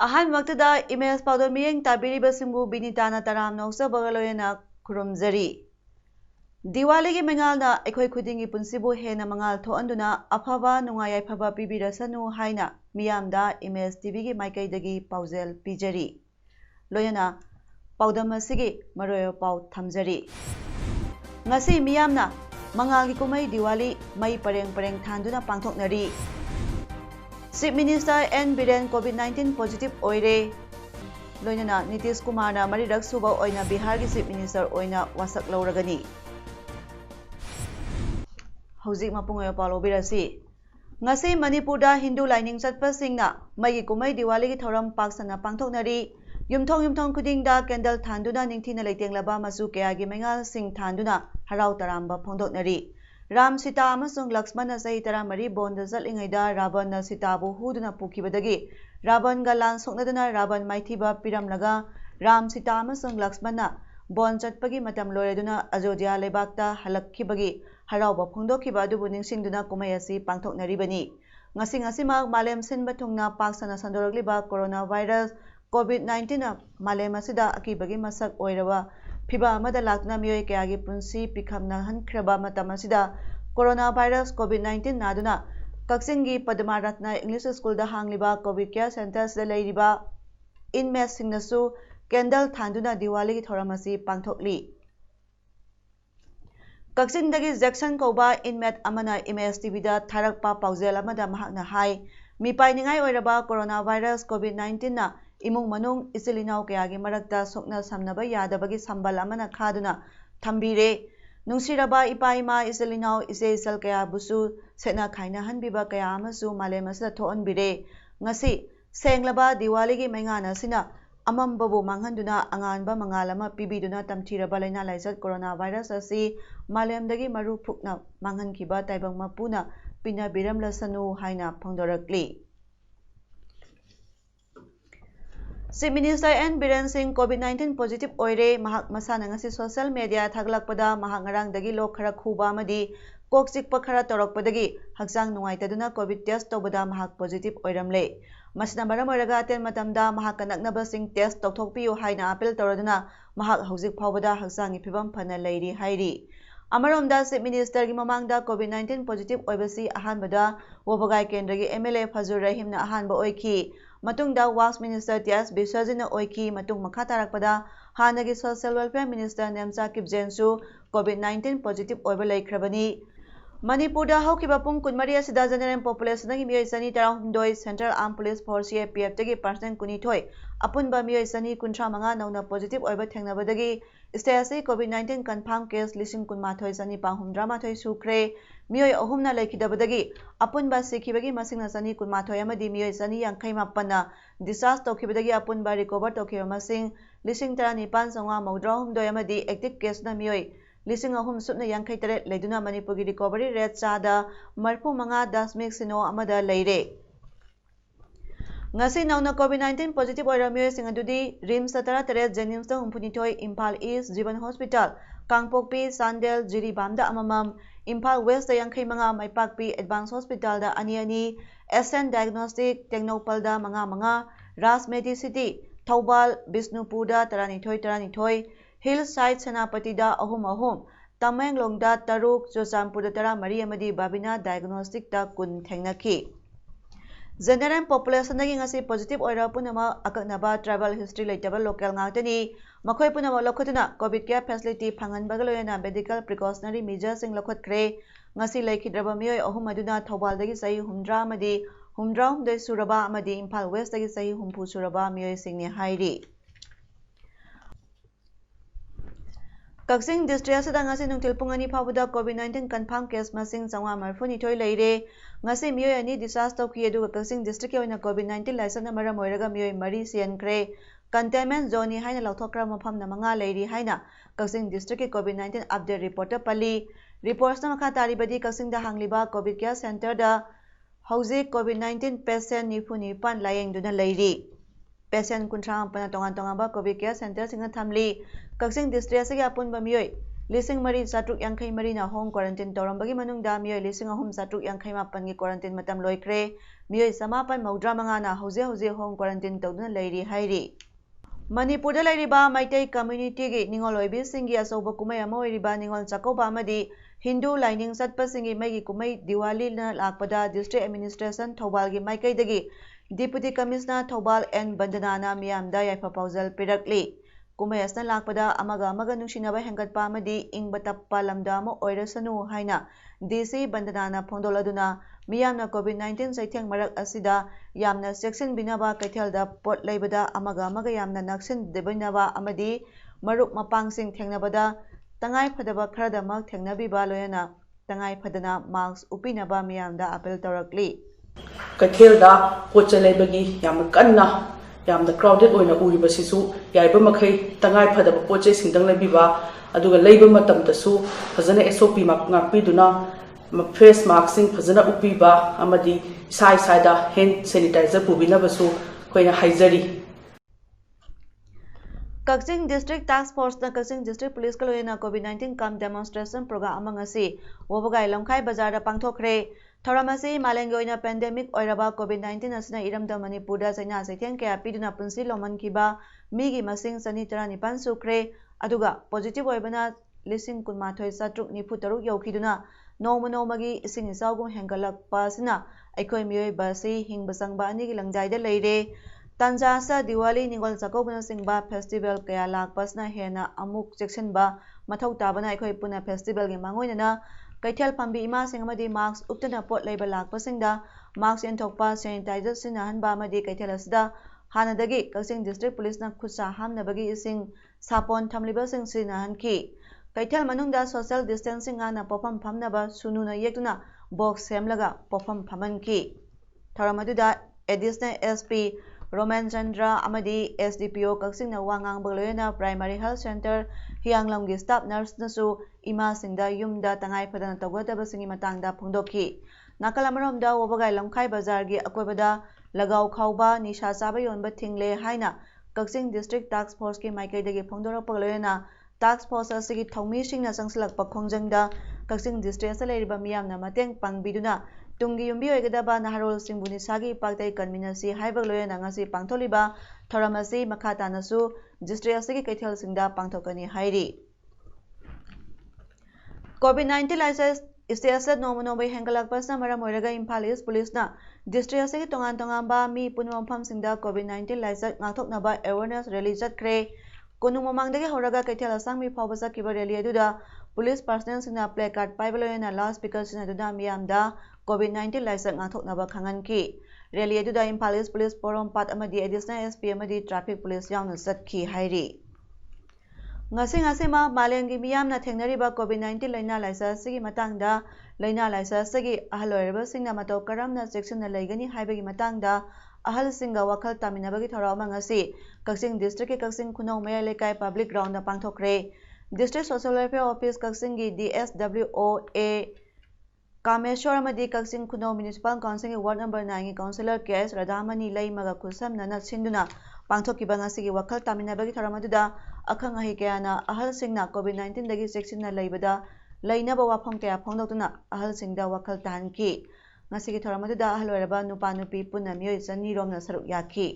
Ahan Maktada Emails Paodam Miyeng Tabiriba Simbu Binita na Taram Nausa Bagaloyana Kurumzari. Diwali gi mengal na ekoi khudingi punsibu hena mangal thoanduna afaba nungayai phaba pibirasanu haina miyamda Emails TV gi maikai dagi pauzel pijari. Loyana Paodam asigi maroyo pau thamjari. Ngasi miyamna mangal gi kumai Diwali mai pareng thanduna pangthoknari. Chief Minister N. Biren COVID-19 positive oire. Loinana Nitish Kumar na marirak suba oina Bihar ki Chief Minister oina wasak lauragani. Hauzik mapungoy palo birasi. Ngasi Manipurda Hindu lining chatpasingna mai kumai Diwali ki thoram paksana pangthoknari. Yumthong kudingda candle thanduna ningthina leitinglaba masu kaya gi mengal sing thanduna harau taramba phongdoknari. Ram Sita amasung Lakshmana sahi taramari bonda zalingayda Ravan na Sitabu huduna pukibadagi Ravan ga lan soknaduna Ravan maithiba piramlaga Ram Sita amasung Lakshmana bon chatpagi matam loreduna Ajodhya lebakta halakkibagi harauba phongdokhiba adubu ningsingduna kumai asi pangthoknaribani. Ngasi mak malem sinba thungna paksana sandorogliba coronavirus COVID-19 na malem asida akibagi masak oiraba Phiba amada lakna miyoi kayagi punsi pikhamna hankraba matam asida coronavirus COVID-19 naduna Kaksingi Padma Ratna English School da hangliba COVID care centers da leiriba inmates singnasu candle thanduna Diwali ki thoramasi pangthokli. Kaksingdagi Jackson Koba inmate amana MSTV da tharakpa pauzel amada mahakna hai mipai ningai oiraba coronavirus COVID-19 na imung manung isilinau kayagi marakta sokna samnaba yadabagi sambal amana khaduna thambire nungsiraba ipaima isilinau isel kaya busu sena khaina hanbiba kaya amasu malemasa thoonbire ngasi senglaba Diwali gi mengana sina amambabu manghanduna anganba mangalama pibiduna tamthiraba laina laisat coronavirus asi malemdagi maru phukna manghankiba taibang mapuna pina biramlasanu haina phongdorakli. Chief Minister N. Biren Singh COVID-19 positive oire mahak masana ngasi social media thaglakpada mahak ngarangdagi lok khara khuba amadi kok chikpa khara torokpadagi hakjang nungaitaduna COVID test tobada mahak positive oiramle. Masina maram oiraga aten matamda mahak kanaknaba sing test tokthokpiyu haina appeal toraduna mahak hauzik phawbada hakjangi phibam phana leiri hairi. Amaromda Chief Minister gi mamangda COVID-19 positive oibasi ahanbada Wobagai Kendragi MLA Fazur Rahimna ahanba oiki. Matungda Wax Minister T.S. Biswajina oiki matung makha tarakpada hanagi Social Welfare Minister Nemcha Kipjensu COVID-19 positive oiba leikrabani. Manipurda haukiba pung kunmari asida general population nagi miyoi sani tarahumdoi Central Armed Police Force CAPF tagi % kunithoi apunba miyoi sani kuntra manga nauna positive oiba thengnabadagi state COVID-19 confirm case lising kunmathoi sani pahumdramathoi sukre miyoi ahumna lekhidabadagi apunba sikhibagi masingna sani kunmathoi amadi miyoi sani yankhai mapana discharge tokhibadagi apunba recover tokhiba masing lising tarani pansonga maudrahumdoi amadi active case na miyoi lising ahum supna yankhai tare leiduna Manipur gi recovery rate chada marfu manga dasmik sino amada leire. Ngasi nauna COVID-19 positive oiramiyoi sing adudi RIMS tara tare Jennings da humpunithoi Imphal East Jiban Hospital Kangpokpi Sandel Jiribamda amamam Imphal West da yankhai manga Maipakpi Advanced Hospital da ani SN Diagnostic Technopal da manga Ras Medicity Thoubal Bisnupur da taranithoi Hillside Senapati da ahum Tamenglong da taruk Jochampur da tara mari amadi Babina Diagnostic da kun thengnaki. General population nagi ngasi positive oira punama akaknaba travel history leitaba local ngaktani makhoi punama lokhotuna COVID care facility phangan bagaloyana medical precautionary measures sing lokhotkre ngasi leikhidraba miyoi ahum aduna Thoubal dagi sahi humdra amadi humdai suraba amadi Imphal West dagi sahi humpu suraba miyoi singni hairi. Kakching district asida ngasi nungtil pung ani phawda COVID-19 confirm case masing 942 leire ngasi miyoi ani discharge tawki aduga Kakching district oina COVID-19 laisana maram oiraga miyoi mari siankre containment zone haina lauthokra mafam na manga leiri haina Kakching district COVID-19 update report pali reports na makha taribadi Kakching da hangliba COVID care center da hauji COVID-19 patient nifuni pan layeng duna leiri patient kuntra pana tongan ba COVID care center singa thamli Kakching district asigi apun ba miyoi lising mari satruk yangkai mari na home quarantine torambagi manungda miyoi lising ahum satruk yangkai mapan gi quarantine matam loikre miyoi samapan maudra manga na hauze home quarantine tawduna leiri hairi Manipur da leiriba maitai community gi ningol oibi singi asoba kumai ama oiriba ningol chakoba amadi Hindu lining satpa singi mai gi kumai Diwali na lakpada district administration Thobal gi maikai dagi Deputy Commissioner Thobal N Bandana na miyamda yaifa pauzal pirakli kumai asna lakpada amaga nungsinaba hengatpa amadi ingba tappa lamda ama oirasanu haina DC Bandana na phondoladuna miyamna COVID-19 saitheng marak asida yamna section binaba kaithelda pot leibada amaga yamna naksin debinaba amadi maruk mapangsing thengnabada tangai phadaba kharadamak thengnabiba loyana tangai phadana marks upinaba miyamda appeal tawrakli kaithelda pocha leibagi yamna kanna yamna crowded oina uribasisu yaiba makhai tangai phadaba poche singdang lebiba aduga leiba matamdasu fazana SOP mak ngakpiduna face mask sing fazana upiba amadi saida hand sanitizer pubinabasu koina haizari Kakching District Task Force na Kakching District Police kaloyena COVID-19 camp demonstration program amangasi wobagai lamkhai bazar da pangthokre thoramasi malengi oina pandemic oiraba COVID-19 asina iramda Manipur da China saitheng kaya piduna punsi loman kiba migi masing sani 19 sukre aduga positive oibana lising kunmathoi satruk nifu taruk yaukiduna nomagi ising isawgum hengalakpa sina aikoi miyoi basi hingbasangba ani gi langjaida leire Tanjasa Diwali Ningol Chakobana Singba Festival kaya lakpasna hena amuk sectionba mathau tabana aikoi puna festival gi mangoina kaithel pambi ima singmadi mask uptana pot leiba lakpasingda mask enthokpa sanitizer sinahanba amadi kaithel asida hanadagi Kakching District Police na khutsa hamnabagi ising sapon thamliba sing sinahanki kaithel manungda social distancing ana pofam phamnaba sununa yekuna box semlaga pofam phamanki thoramaduda additional SP Roman Chandra Amadi SDPO Kakching na wangang bagloyena Primary Health Center Hianglamgi staff nurse nasu ima singda yumda tangai phadana tawgadaba singi matangda phongdokhi nakalamromda wobagai lamkhai bazar gi akoibada lagaw khawba nisha chaba yonba thingle haina Kakching District Task Force ki maikai dagi phongdorok bagloyena Task Force asigi thongmi singna changsalakpa khongjangda Kakching District asa leiriba miyamna mateng pangbiduna Tungi yumbi oigadaba naharol singbuni sagi paktai kanminasi haibag loyana ngasi pangtholiba thoramasi makhata nasu district asigi kaithel singda pangthokani hairi COVID-19 license Istiasa nomonobai hengalakpasna maram oiraga Imphal East Police na district asigi tongan ba mi punwampham singda COVID-19 license ngathoknaba awareness rally chatkre kunung mamangdagi horaga kaithel asangmi phawbasa kiba rally aduda police personnel singna placard paibaloyana loudspeaker sina duda miyamda COVID-19 license ngathoknaba khanganki rally aduda Imphal East Police Forum Pat amadi additional SP amadi traffic police yauna satki hairi ngasi ma malengi miyamna thengnariba COVID-19 laina license sigi matangda laina license sigi ahaloirba singna matau karamna section na laigani haibagi matangda ahal singa wakhal taminabagi thorama ngasi Kakching District Kakching Khunau Maya Lekai Public Ground na pangthokre District Social Welfare Office Kakching gi DSWOA Kameshwar amadi Kakching Khunau Municipal Council Ward number 9 gi Councillor KS Radhamani Leimaga Khusam na sinduna pangthokiba ngasi gi wakhal taminabagi thoramaduda akhang ahi kayana ahal singna COVID-19 dagi section na leibada lainaba wafam kaya phongdokna ahal singda wakhal tahanki ngasi gi thoramaduda ahal oiraba nupa nupi punna miyoi chani romna saruk yaki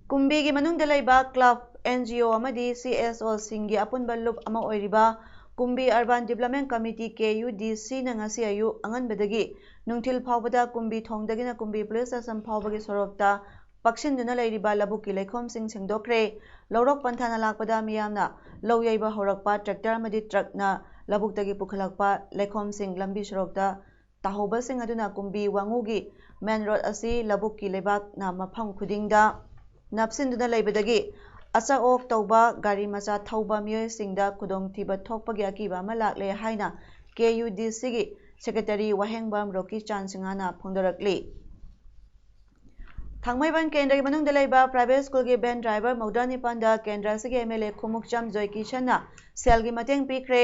kumbi gi manungda leiba club NGO amadi CSO singi apunba lup ama oiriba Kumbi Urban Development Committee KUDC na ngasi ayu anganbadagi nungthil phawbada Kumbi thongdagina Kumbi Police Station phawbagi sorokta pakshinduna leiriba labuki leikhom sing singdokre lorok panthana lakpada miyamna lowyaiba horakpa tractor amadi truck na labuktagi pukhalakpa leikhom sing lambi sorokta tahoba sing aduna Kumbi wangugi main road asi labuki lebak na mafam khudingda napsinduna leibadagi अचा-अोक तौबा गाड़ी मचा थौबा मियोइसिंगदा खुदोंथिबा थोकपगी अकीबा अमा लाक्ले हाइना KUDC गी secretary वाहेंगबम रोकी चांसिंगाना फोंदोरकली थांगमैबन केंद्र की मनुंग दलेबा private school की ban driver मौद्रा निपानदा केंद्र से MLA खुमुकचम जोयकिशनना सेल की मतेंग पीख्रे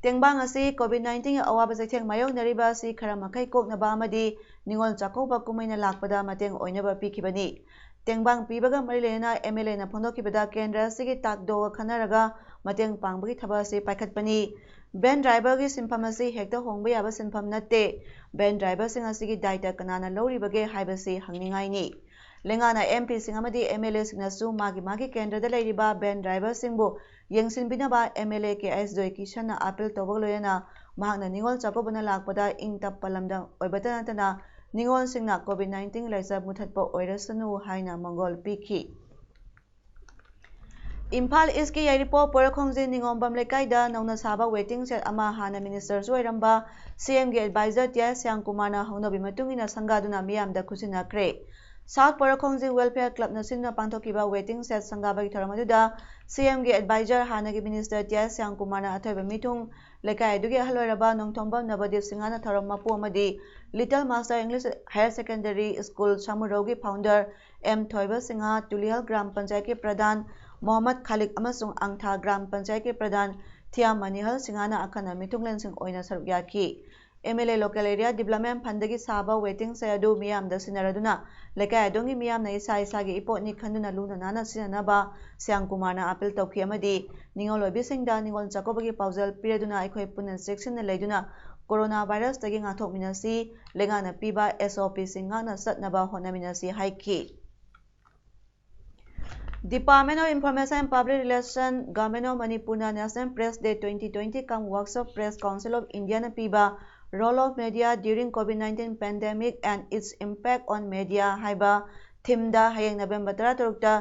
तेंबांग असी कोविड-19 अवाब जैथेंग मायोगनरिबा असी खरा मखै कोकनबा अमदी निंगोल चाकौबा कुमैना लाकपदा मतेंग ओइनबा पीखिबनी तेंबांग पीबगा मरी लेना MLA ना फोंदोखिबदा केंद्र से ताकदो खनरगा मतेंग पांगबगी थबा से पाइखतपनी बैन ड्राइवर की सिंफम असी हेक्ता होंबा याबा सिंफम नत्ते बैन ड्राइवर सिंग असी की दायित्व कनाना लौरिबगे हाइबसी हंगनिंगाइनी लेंगाना MP सिंग अमदी MLA सिंगनसु मागी केंद्र लेरिबा बैन ड्राइवर सिंगबो यंगसिनबिनबा MLA KS जोयकिशन अपील तौबग लोयना महाकना निंगोल चाकोबना लाकपदा इंग तप्पलमदा ओइबता नतना निंगोल सिंगना कोविड-19 लाइसा मुथतपा ओइरसनु हाइना मंगोल पीखी इम्फाल ईस्ट की यारिपो पोरखोंगजी निंगोंबम लेकाइदा नौना साबा वेटिंग सेट अमा हाना मिनिस्टर सोइरंबा CM के एडवाइजर टिया श्याम कुमारना हौनबी मतुंगिना संगादुना मियामदा खुसिनाख्रे साउथ पोरखोंगजी वेलफेयर क्लब नसिंगना पांथोकिबा वेटिंग सेट संगाबगी थरमदुदा CM के एडवाइजर हानागी मिनिस्टर टिया श्याम कुमारना अथोइबा मिथुंग लेकाइ दुगे हलोइरबा नोंथोंबम नवदीप सिंगाना थरम मपु अमदी little master English higher secondary school सामुरौगी फाउंडर M थोइबा सिंहा तुलिहल ग्राम पंचायत के प्रधान मोहम्मद खालिक अमसुंग अंगथा ग्राम पंचायत के प्रधान थिया मनिहल सिंगाना अखना मिथुंगलेन सिंह ओइना सरुक याखी MLA local area development fund की साबा वेटिंग से अदु मियामदा सिनरदुना लेकाइ अदोंगी मियामना इसा इसागी इपोटनी खंदुना लुना नाना सिननबा श्याम कुमारना अपील तौखी अमदी निंगोल ओबिसिंगदा निंगोल चाकोबगी पाउजल पिरदुना अखोइ पुनन सेक्शन लेदुना कोरोना वायरस तगी ngathokminasi lengana piba SOP singana satnaba honaminasi haiki Department of Information and Public Relations Government of Manipur National Press Day 2020 kam workshop Press Council of India na piba role of media during COVID-19 pandemic and its impact on media haiba theme da hayeng November 13 ta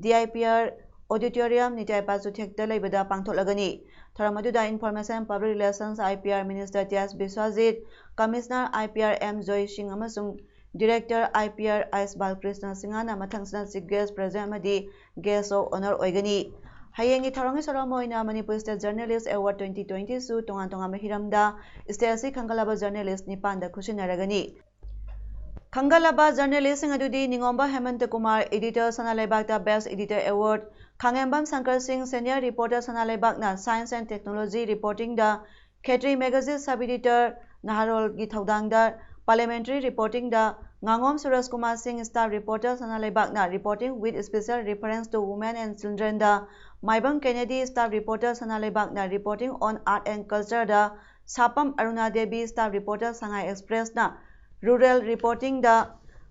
DIPR auditorium nitai pazuthekta leibada pangtholagani Tharamadhuda Information and Public Relations IPR Minister Tias Biswajit, Commissioner IPR M Joy Singh amasung Director IPR S Balkrishna Singhana mathangsna Chief Guest President amadi Guest of Honor oigani. Hayengi tharongi saramoina Manipur State Journalist Award 2020 su tonga mahiramda state asi khangalaba journalist nipanda khusinaragani. Khangalaba journalist sing adudi Ningomba Hemant Kumar Editor Sanalaibakta Best Editor Award Khangembam Sankar Singh Senior Reporter Sanalaibakna Science and Technology Reporting da Khetri Magazine Sub Editor Naharol gi thaudangda Parliamentary Reporting da Ngangom Suresh Kumar Singh Staff Reporter Sanalaibakna Reporting with special reference to women and children da Maibang Kennedy Staff Reporter Sanalaibakna Reporting on Art and Culture da Sapam Aruna Devi Staff Reporter Shanghai Express na Rural Reporting da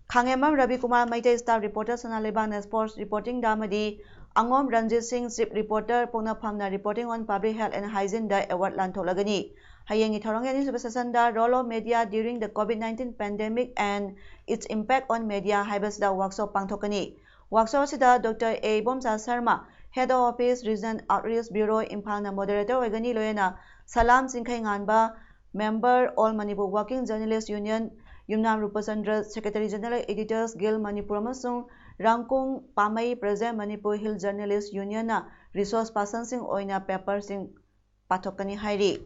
Khangembam Ravi Kumar Maitai Staff Reporter Sanalaibakna Sports Reporting da madi Angom Ranjit Singh Chief Reporter Pona Phamna Reporting on Public Health and Hygiene da award lantholagani Hayengi thorongani subasasanda role of media during the COVID-19 pandemic and its impact on media haibasda workshop pangthokani workshop sida Dr. A Bomsa Sharma Head of Office Region Outreach Bureau Imphal na moderator oigani loyana Salam Singkhai Nganba Member All Manipur Working Journalists Union Yumnam Rupachandra Secretary General Editors Guild Manipur amasung Rangkung Pamai President Manipur Hill Journalists Union na resource person sing oina paper sing pathokani hairi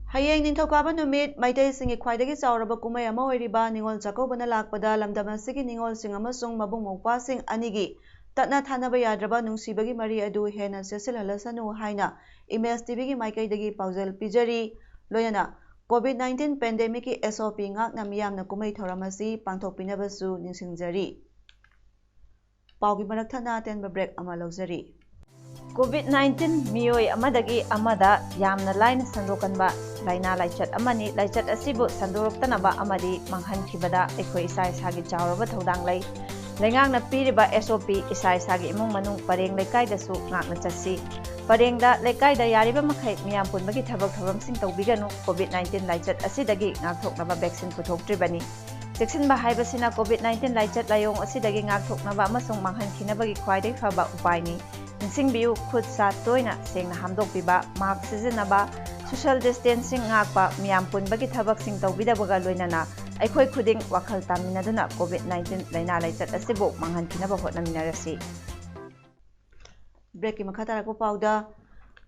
Hayeng Ningthokaba numit Maitai singi khwaidagi chauraba kumai ama oiriba Ningol Chakobana lakpada lamdam asigi Ningol sing amasung mabung mokpa sing anigi tatna thanaba yadraba nungsibagi mari adu hena sesilhalasanu haina Image TV gi maikaidagi paujal pijari loyana COVID-19 pandemic ki SOP ngakna miyamna kumai thoramasi pangthokpinabasu ningsingjari paugi marakthana tenba break ama lawjari COVID-19 miyoi amadagi amada yamna line sandokanba laina laichat amani laichat asibu sandoroktanaba amadi manghankhibada ekhoi isai sagi chawraba thodang lai lengang na piriba SOP isai sagi imung manung pareng lekai dasu ngakna chasi parengda lekai da yariba makhai miyam punbagi thabak thabam sing tawbiganu COVID-19 laichat asidagi ngakthoknaba vaccine puthoktribani Seksin haibasina COVID-19 laichat layong asidagi ngakthoknaba amasung manghankhinabagi khwaidai phaba upaini Ningsingbiu khud sa toina sengna hamdokpiba mask sizinaba social distancing ngakpa miyam punbagi thabak sing tawbidabaga loinana ꯑꯩꯈꯣꯏ ꯈꯨꯗꯤꯡ ꯋꯥꯈꯜ ꯇꯥꯃꯤꯟꯅꯗꯨꯅ COVID-19 ꯂꯩꯅꯥ ꯂꯩꯆꯠ ꯑꯁꯤꯕꯨ ꯃꯥꯡꯍꯟꯈꯤꯅꯕ ꯍꯣꯠꯅꯃꯤꯟꯅꯔꯁꯤ꯫ Break की मखा तारक पाउदा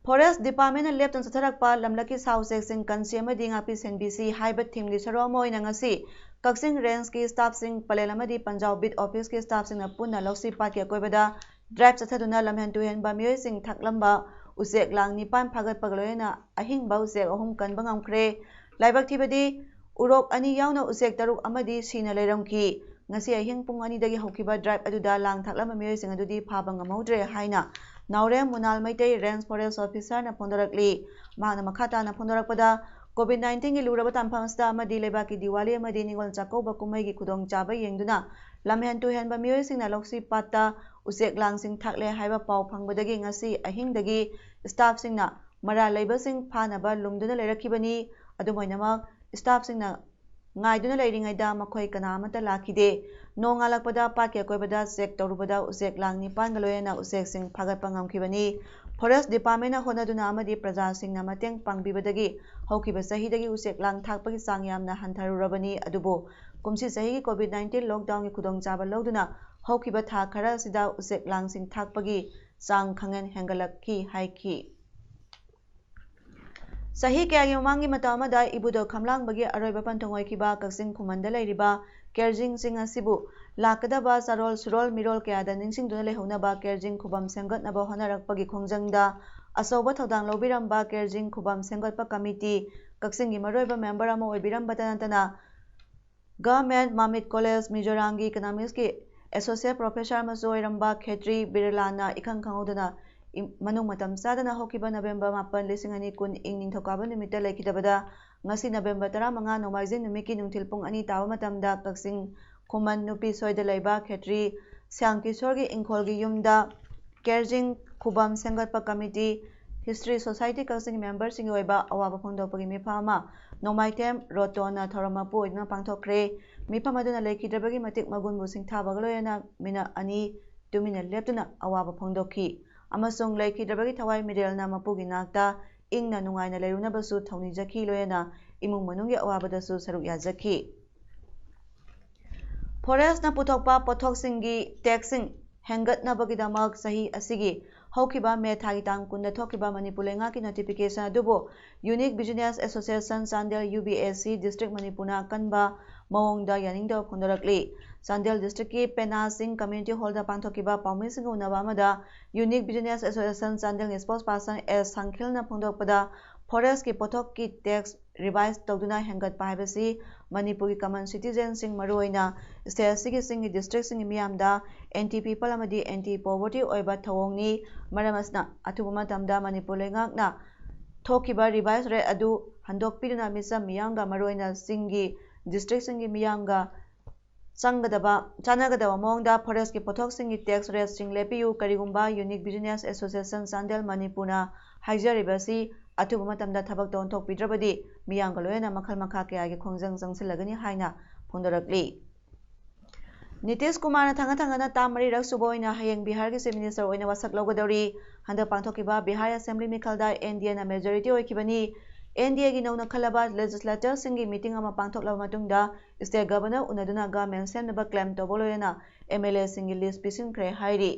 forest department लेप्तन चथरकपा लमलकी साउसेक्सिंग कंसी अमदी ngapi senbisi haiba thimgi saro moina ngasi Kakching range की स्टाफ सिंह पलेल अमदी पंजाब बिट ऑफिस के स्टाफ सिंह पुनः लौसी पाट के कोइबदा ड्राइव चथदुना लमहन तुहेन बा मियोय सिंह थकलंबा उसेक लांग निपान फागत पगलोयना अहिंग बा उसेक अहुम कनबा ngamkhre लाइबक थिबदी उरोक अनि यावना उसेक तरुक अमदी सीना लेरमखी ngasi अहिंग पुंग अनि दगी हौखिबा ड्राइव अदुदा लांग थकलंबा मियोय सिंह अदुदी फाबा ngamौद्रे हाइना नावरे मुनाल मैतै रेंज फॉरेस्ट ऑफिसर ना फोंदरकली माना मखाता ना फोंदरकपदा COVID-19 की लुरब तांफामस्ता अमदी लेबाकी दिवाली अमदी निगोल चाकौबा कुमै की खुदोंग चाबा येंगदुना लमहेन तुहेनबा मियोयसिंगना लौसी पाता उसेक लांगसिंग थाकले हाइबा पाव फंगबदगी ngasi अहिंगदगी स्टाफ सिंगना मरा लेबसिंग फानबा लुमदुना लेरखिबनी अदुमोइनमक staff सिंगना ngaiduna leiringaida makhoi kanamata lakhide nongalakpada patke koibada check torubada usek lang nipan galoyena usek sing phagatpa ngamkhibani forest department na honaduna amadi praja singna mateng pangbibadagi haukiba sahidagi usek lang thakpagi sang yamna hantharurabani adubo kumsi sahi COVID-19 lockdown ki khudong chaba loduna haukiba tha khara sida usek lang sing thakpagi sang khangen hengalakki haiki सही क्या मांगी मतामदा इबुदो खमलांग बगे अरोइबा पंथोंगोय किबा कक्सिंग खुमंदा लेरिबा केरजिंग सिंग असिबु लाकदबा सरोल सुरोल मिरोल क्यादा निंसिंग दुना लेहौनबा केरजिंग खुबम सेंगतनबा होनरकपगी खोंजंगदा असौबा थौदांग लौबिरंबा केरजिंग खुबम सेंगतपा committee कक्सिंगी मरोइबा member अमा ओइबिरंबा तनंतना government Mamit college मिजोरांगी economics की associate professor मजोइरंबा खेत्री बिरलाना इखंग खंगौदना मनुंग मतम सादना होकिबा November 8 2020 ing ningthokaba numita laikidabada ngasi November 15 नोमाइजिंग नुमिकी नुंथिल पुंग अनि तावा मतमदा कक्सिंग खुमन नुपी सोइदा लैबा खेत्री स्यांकिशोरगी इंखोलगी युमदा केरजिंग खुबम सेंगतपा committee history society Kakching member सिंग ओइबा अवाबा फोंदोपगी मिफामा नोमाइथेम रोटोना थोरमपु ओइना पांथोखरे मिफाम अदुना laikidabagi matik magunbu singthabagaloyana mina ani tumina leptuna अवाबा फोंदोखी अमसुंग laikidabagi thawai मिरेलना मपुगी नाकता इंगना नुंगाइना लेरुनबसु थौनिजखी लोयना इमुंग मनुंगी अवाबदसु सरुक याजखी फॉरेस्ट ना पुथोकपा पोथोकसिंगी टैक्सिंग हेंगतनबगिदमक सही असिगी हौखिबा मे थागी तांग कुंदा थोखिबा मणिपुर लेंगा की नोटिफिकेशन अदुबो unique business association Chandel UBAC district मणिपुरना कनबा मओंगदा यानिंगदा फोंदरकली चांदेल डिस्ट्रिक्ट की पेना सिंह कम्युनिटी हॉल दा पांथोकिबा पाउमिसिंग उनबा अमदा unique business association Chandel spokesperson S संखिलना फोंदोकपदा फॉरेस्ट की पोथोक की टैक्स रिवाइज तौदुना हेंगत पाइबसी मणिपुर की कॉमन सिटीजन सिंह मरुओइना स्टेट सिंह सिंह डिस्ट्रिक्ट सिंह मियामदा एंटी पीपल अमदी एंटी पॉवर्टी ओइबा थवोंगनी मरमसना अथुबा मतमदा मणिपुर लेंगाकना थोकिबा रिवाइज रेट अदु हंदोकपिदुना मिसम मियामगा मरुओइना सिंह डिस्ट्रिक्ट सिंह मियामगा चानगदबा मौंगदा फॉरेस्ट की पोथोक सिंह टैक्स रेट सिंह लेपियु करिगुंबा यूनिक बिजनेस एसोसिएशन चांदेल मणिपुरना हाइजरिबसी अथुबा मतमदा थबक तोंथोकपिद्रबदी मियामगा लोयना मखल मखा कयागी खोंजंग जंगसिलगनी हाइना फोंदरकली नीतीश कुमार थांगा थांगाना तामरी रक्सुबोइना हयेंग बिहार के चीफ मिनिस्टर ओइना वसक लौगदौरी हंदक पांथोकिबा बिहार असेंबली मिखलदा एनडीए ना मेजॉरिटी ओइखिबनी एनडीए की नौना खलबा लेजिस्लेटर सिंगी मीटिंग अमा पांथोकलबा मतुंगदा स्टेट गवर्नर उनदुना गवर्नमेंट सेमनबा क्लेम तोबोलोयना एमएलए सिंगी लिस्ट पिसिनख्रे हाइरी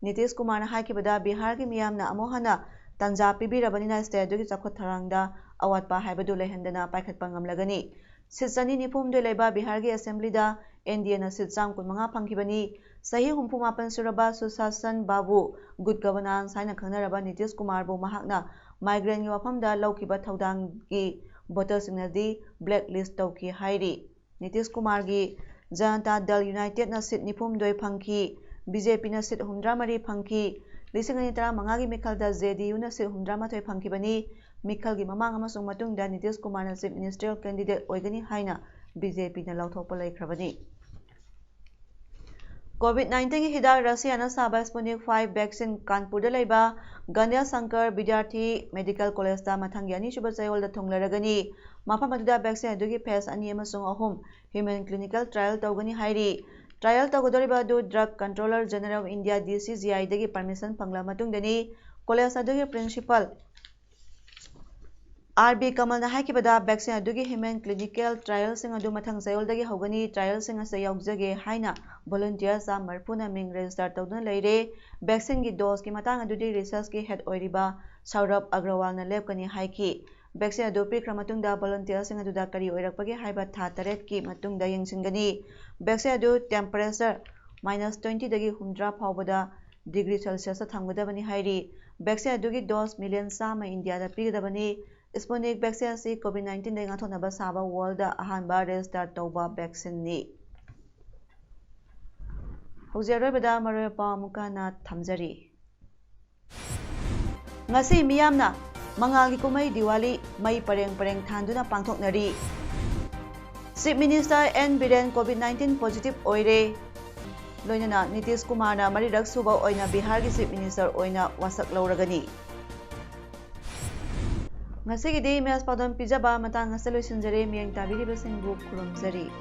नीतीश कुमार ना हाइखिबदा बिहार की मियामना अमोहना तंजा पिबिरबनिना स्टेट दुगी चखोत थरांगदा अवातपा हाइबदु लेहंदना पाइखतपा ngamlagani सीट चनी निफुमदे लेबा बिहार की असेंबलीदा एनडीए ना सीट चाम 15 फंखिबनी सही 68 सुरबा सुशासन बाबू गुड गवर्नेंस हाइना खंगनरबा नीतीश कुमार बो महाकना माइग्रेन की वफमदा लौकिबा थौदांगी वोटरसिंगदी ब्लैक लिस्ट तौकी हाइरी नीतीश कुमार की जनता दल यूनाइटेड ना सीट निफुमदोय फंखी बीजेपी ना सीट 63 फंखी 2015 की मिखलदा जेडीयू ना सीट 63 फंखिबनी मिखल की ममांग अमसुंग मतुंगदा नीतीश कुमार ना चीफ मिनिस्टरियल कैंडिडेट ओइगनी हाइना बीजेपी ना लौथोकपा लेख्रबनी COVID-19 की हिदाक रसियाना साबा स्पुतनिक 5 वैक्सीन कानपुर लेबा गणेश शंकर विद्यार्थी मेडिकल कॉलेज दा मथंग यानी सुबह चयोल दा थोंगलरगनी मफम अदुदा वैक्सीन अदुगी फेस 2 अमसुंग 3 ह्यूमन क्लिनिकल ट्रायल तौगनी हाइरी ट्रायल तौगदोरिबा अदु drug controller general of India DCGI दगी परमिशन फंगला मतुंगदनी कॉलेज अदुगी principal RB Kamalna haikibada vaccine adugi human clinical trials sing adu mathang sayol dagi hogani trials sing asa yaujage haina volunteers am marpuna ming register tawduna leire vaccine gi dose ki matang adudi research ki head oiriba Saurabh Agrawal na lepkani haiki vaccine adu pikra matungda volunteers sing aduda kari oirakpagi haiba tha taret ki matungda yengsingani vaccine adu temperature -20 dagi humdra phawbada degree Celsius thamgadabani hairi vaccine adugi dose million sama India da pigadabani Sputnik vaccine si COVID-19 dai ngathonaba saba world da ahanba register tawba vaccine ni haujarobada maropa mukana thamjari ngasi miyamna mangalgi kumai Diwali mai pareng thanduna pangthoknari Chief Minister N Biren COVID-19 positive oire loinana Nitish Kumar na marirak suba oina Bihar gi Chief Minister oina wasak lauragani ngasi gidi mes Paodam pijaba matang asalo sinjare miyang tabiri basing bu kurumjari